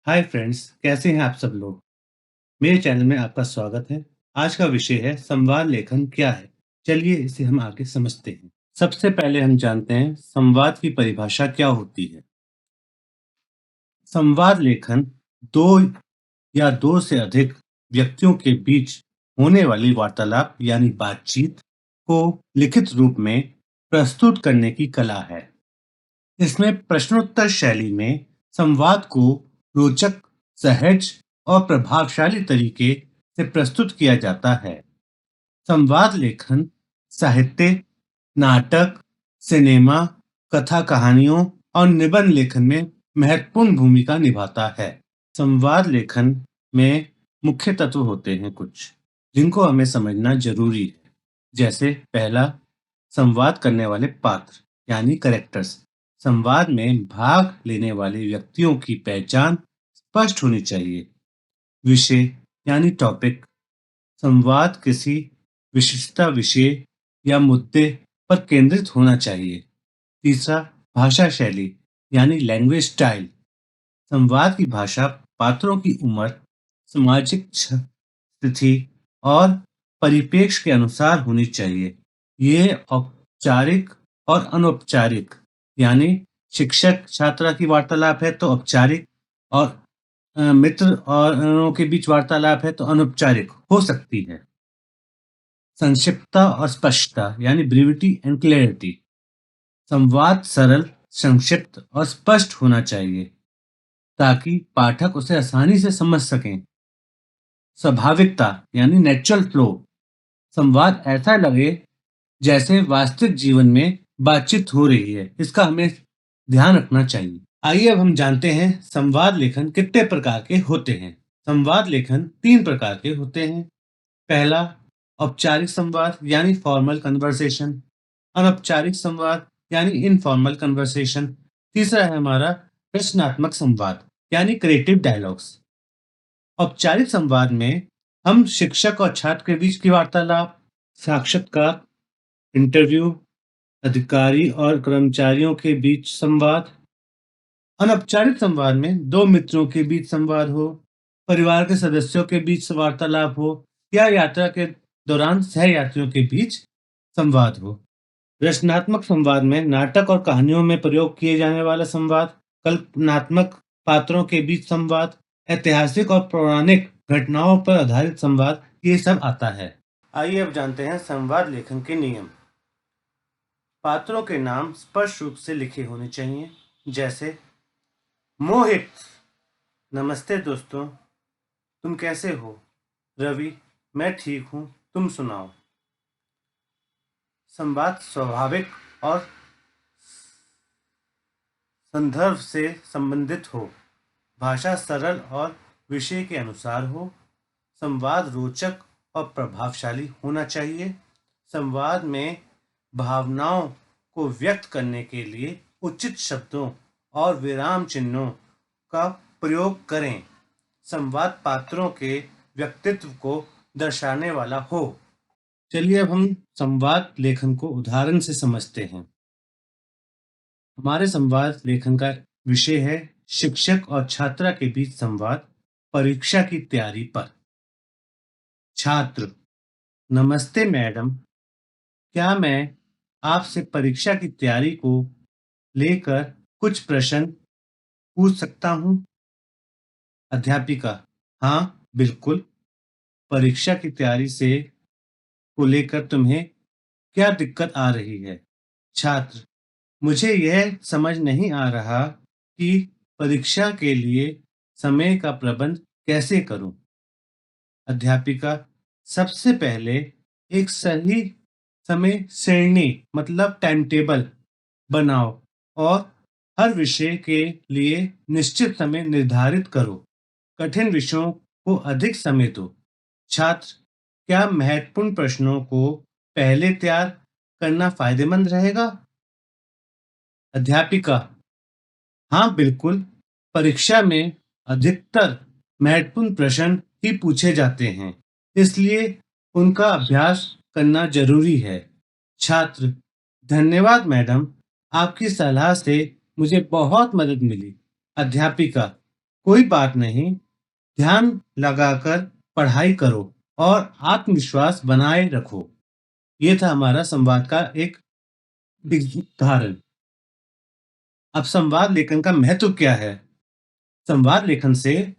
Hi friends, कैसे हैं आप सब लोग? मेरे चैनल में आपका स्वागत है। आज का विषय है संवाद लेखन क्या है? चलिए इसे हम आगे समझते हैं। सबसे पहले हम जानते हैं संवाद की परिभाषा क्या होती है। संवाद लेखन दो या दो से अधिक व्यक्तियों के बीच होने वाली वार्तालाप यानी बातचीत को लिखित रूप में प्रस्तुत करने की कला है। इसमें प्रश्नोत्तर शैली में संवाद को रोचक, सहज और प्रभावशाली तरीके से प्रस्तुत किया जाता है। संवाद लेखन साहित्य, नाटक, सिनेमा, कथा कहानियों और निबंध लेखन में महत्वपूर्ण भूमिका निभाता है। संवाद लेखन में मुख्य तत्व होते हैं कुछ, जिनको हमें समझना जरूरी है। जैसे पहला, संवाद करने वाले पात्र यानी कैरेक्टर्स। संवाद में भाग लेने वाले व्यक्तियों की पहचान स्पष्ट होनी चाहिए। विषय यानी टॉपिक। संवाद किसी विशिष्ट विषय या मुद्दे पर केंद्रित होना चाहिए। तीसरा, भाषा शैली यानी लैंग्वेज स्टाइल। संवाद की भाषा पात्रों की उम्र, सामाजिक स्थिति और परिप्रेक्ष्य के अनुसार होनी चाहिए। ये औपचारिक और अनौपचारिक यानी शिक्षक छात्रा की वार्तालाप है तो औपचारिक, और मित्र और के बीच वार्तालाप है तो अनौपचारिक हो सकती है। संक्षिप्तता और स्पष्टता यानी ब्रीविटी एंड क्लैरिटी। संवाद सरल, संक्षिप्त और स्पष्ट होना चाहिए ताकि पाठक उसे आसानी से समझ सकें। स्वाभाविकता यानी नेचुरल फ्लो। संवाद ऐसा लगे जैसे वास्तविक जीवन में बातचीत हो रही है। इसका हमें ध्यान रखना चाहिए। आइए अब हम जानते हैं संवाद लेखन कितने प्रकार के होते हैं। संवाद लेखन 3 प्रकार के होते हैं। पहला, औपचारिक संवाद यानी फॉर्मल कन्वर्सेशन। अनौपचारिक संवाद यानी इनफॉर्मल कन्वर्सेशन। तीसरा है हमारा रचनात्मक संवाद यानी क्रिएटिव डायलॉग्स। औपचारिक संवाद में हम शिक्षक और छात्र के बीच की वार्तालाप, साक्षात्कार, इंटरव्यू, अधिकारी और कर्मचारियों के बीच संवाद। अनौपचारिक संवाद में दो मित्रों के बीच संवाद हो, परिवार के सदस्यों के बीच वार्तालाप हो या यात्रा के दौरान सहयात्रियों के बीच संवाद हो। रचनात्मक संवाद में नाटक और कहानियों में प्रयोग किए जाने वाला संवाद, कल्पनात्मक पात्रों के बीच संवाद, ऐतिहासिक और पौराणिक घटनाओं पर आधारित संवाद, ये सब आता है। आइए अब जानते हैं संवाद लेखन के नियम। पात्रों के नाम स्पष्ट रूप से लिखे होने चाहिए। जैसे मोहित, नमस्ते दोस्तों, तुम कैसे हो? रवि, मैं ठीक हूँ, तुम सुनाओ। संवाद स्वाभाविक और संदर्भ से संबंधित हो। भाषा सरल और विषय के अनुसार हो। संवाद रोचक और प्रभावशाली होना चाहिए। संवाद में भावनाओं को व्यक्त करने के लिए उचित शब्दों और विराम चिन्हों का प्रयोग करें। संवाद पात्रों के व्यक्तित्व को दर्शाने वाला हो। चलिए अब हम संवाद लेखन को उदाहरण से समझते हैं। हमारे संवाद लेखन का विषय है शिक्षक और छात्रा के बीच संवाद, परीक्षा की तैयारी पर। छात्र, नमस्ते मैडम, क्या मैं आपसे परीक्षा की तैयारी को लेकर कुछ प्रश्न पूछ सकता हूँ? अध्यापिका, हाँ बिल्कुल, परीक्षा की तैयारी से को लेकर तुम्हें क्या दिक्कत आ रही है? छात्र, मुझे यह समझ नहीं आ रहा कि परीक्षा के लिए समय का प्रबंध कैसे करूं। अध्यापिका, सबसे पहले एक सही समय सारणी मतलब टाइम टेबल बनाओ और हर विषय के लिए निश्चित समय निर्धारित करो। कठिन विषयों को अधिक समय दो। छात्र, क्या महत्वपूर्ण प्रश्नों को पहले तैयार करना फायदेमंद रहेगा? अध्यापिका, हाँ बिल्कुल, परीक्षा में अधिकतर महत्वपूर्ण प्रश्न ही पूछे जाते हैं, इसलिए उनका अभ्यास करना जरूरी है। छात्र, धन्यवाद मैडम, आपकी सलाह से मुझे बहुत मदद मिली। अध्यापिका, कोई बात नहीं, ध्यान लगाकर पढ़ाई करो और आत्मविश्वास बनाए रखो। ये था हमारा संवाद का एक उदाहरण। अब संवाद लेखन का महत्व क्या है? संवाद लेखन से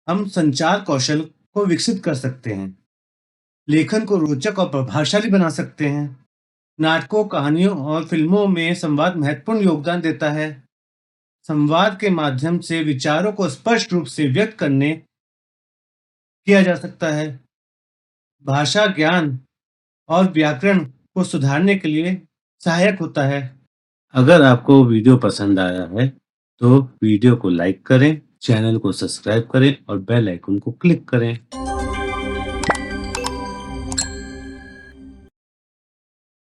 हम संचार कौशल को विकसित कर सकते हैं। लेखन को रोचक और प्रभावशाली बना सकते हैं। नाटकों, कहानियों और फिल्मों में संवाद महत्वपूर्ण योगदान देता है। संवाद के माध्यम से विचारों को स्पष्ट रूप से व्यक्त करने किया जा सकता है। भाषा ज्ञान और व्याकरण को सुधारने के लिए सहायक होता है। अगर आपको वीडियो पसंद आया है, तो वीडियो को लाइक करें, चैनल को सब्सक्राइब करें और बेल आइकन को क्लिक करें।